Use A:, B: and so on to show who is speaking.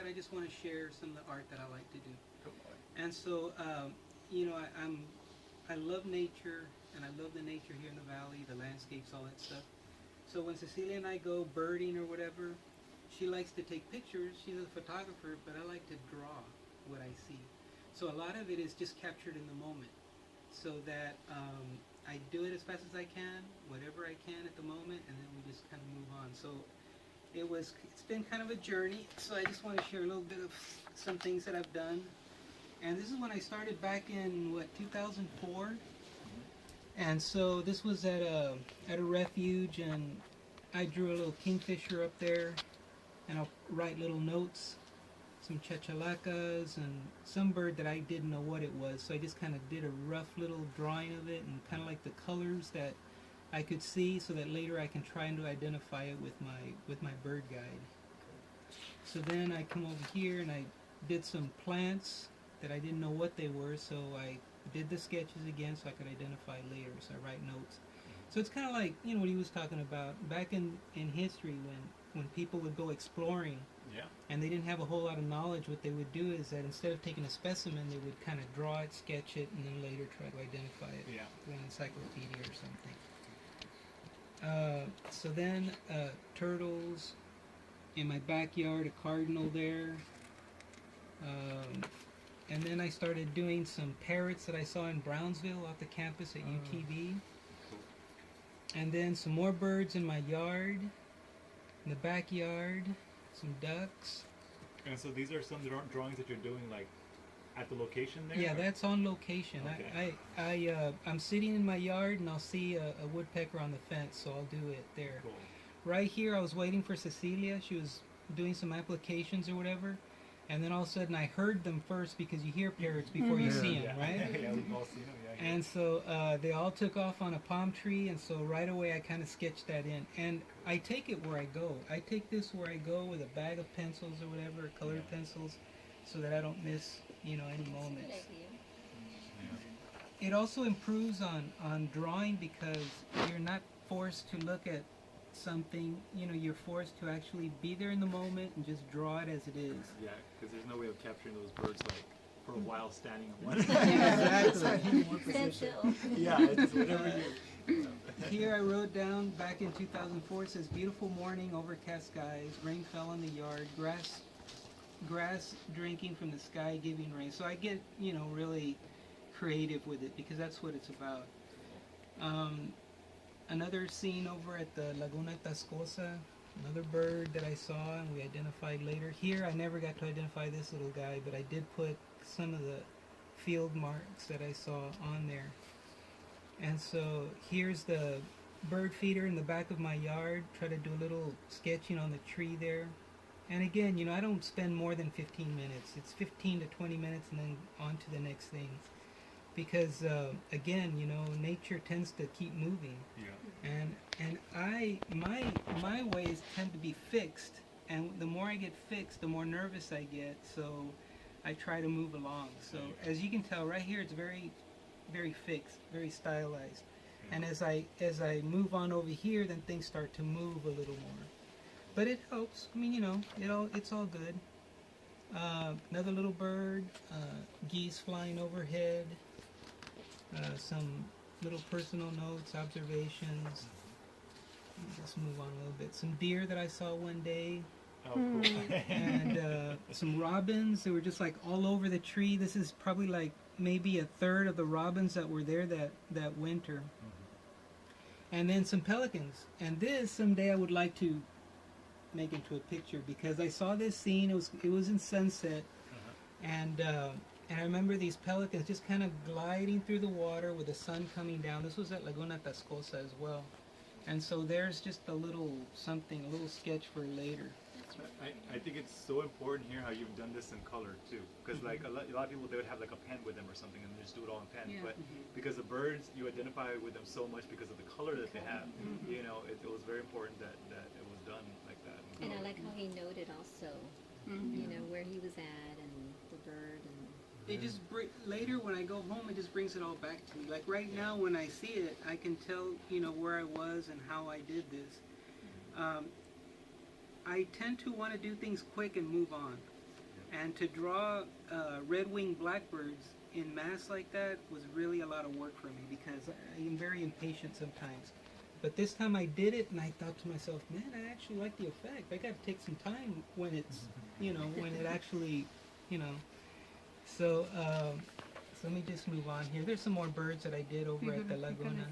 A: I just want to share some of the art that I like to do.
B: Come on.
A: And so, I love nature, and I love the nature here in the valley, the landscapes, all that stuff. So when Cecilia and I go birding or whatever, she likes to take pictures. She's a photographer, but I like to draw what I see. So a lot of it is just captured in the moment, so that I do it as fast as I can, whatever I can at the moment, and then we just kind of move on. So it's been kind of a journey. So I just want to share a little bit of some things that I've done. And this is when I started back in 2004. And so this was at a refuge, and I drew a little kingfisher up there, and I'll write little notes, some chachalacas, and some bird that I didn't know what it was. So I just kind of did a rough little drawing of it, and kind of like the colors that I could see, so that later I can try to identify it with my bird guide. So then I come over here and I did some plants that I didn't know what they were, so I did the sketches again so I could identify later. So I write notes. So it's kind of like, what he was talking about back in history, when people would go exploring,
B: Yeah.
A: and they didn't have a whole lot of knowledge. What they would do is that instead of taking a specimen, they would kind of draw it, sketch it, and then later try to identify it with an encyclopedia or something. So then turtles in my backyard, a cardinal there. And then I started doing some parrots that I saw in Brownsville off the campus at UTV.
B: Cool.
A: And then some more birds in my yard, in the backyard, some ducks.
B: And so these are some drawings that you're doing like at the location there?
A: Yeah,
B: or?
A: that's on location.
B: Okay.
A: I'm sitting in my yard and I'll see a woodpecker on the fence, so I'll do it there.
B: Cool.
A: Right here, I was waiting for Cecilia. She was doing some applications or whatever. And then all of a sudden I heard them first, because you hear parrots before you see them, right?
B: Yeah, we've all seen them. Yeah.
A: And so they all took off on a palm tree, and so right away I kind of sketched that in. And I take it where I go. I take this where I go with a bag of pencils or whatever, colored pencils, so that I don't miss, any moments. It also improves on drawing, because you're not forced to look at something, you're forced to actually be there in the moment and just draw it as it is.
B: Yeah, because there's no way of capturing those birds like for a while standing on one.
A: Exactly.
C: Stand still.
B: Yeah, it's just whatever you.
A: Here I wrote down back in 2004, it says, beautiful morning, overcast skies, rain fell on the yard, grass drinking from the sky, giving rain. So I get, really creative with it, because that's what it's about. Another scene over at the Laguna Tascosa, another bird that I saw and we identified later. Here I never got to identify this little guy, but I did put some of the field marks that I saw on there. And so here's the bird feeder in the back of my yard. Try to do a little sketching on the tree there. And again, I don't spend more than 15 minutes. It's 15 to 20 minutes and then on to the next thing. Because again, nature tends to keep moving.
B: Yeah.
A: And my ways tend to be fixed, and the more I get fixed, the more nervous I get. So I try to move along. So as you can tell, right here, it's very, very fixed, very stylized. And as I move on over here, then things start to move a little more. But it helps. I mean, it's all good. Another little bird, geese flying overhead. Some little personal notes, observations. Let's move on a little bit. Some deer that I saw one day.
B: Oh, cool.
A: And some robins. They were just like all over the tree. This is probably like maybe a third of the robins that were there that winter. And then some pelicans. And this someday I would like to make into a picture, because I saw this scene. It was in sunset, and I remember these pelicans just kind of gliding through the water with the sun coming down. This was at Laguna Tascosa as well. And so there's just a little something, a little sketch for later.
B: I think it's so important here how you've done this in color too, because like a lot of people, they would have like a pen with them or something and they just do it all in pen. But because the birds, you identify with them so much because of the color that they have. It was very important that it was done like that.
C: And I like how he noted also, where he was at and the bird and.
A: It just later when I go home, it just brings it all back to me. Like right now, when I see it, I can tell where I was and how I did this. I tend to want to do things quick and move on. And to draw red-winged blackbirds in mass like that was really a lot of work for me because I am very impatient sometimes. But this time I did it and I thought to myself, man, I actually like the effect. I got to take some time when it's, when it actually, So, so let me just move on here. There's some more birds that I did over at the Laguna.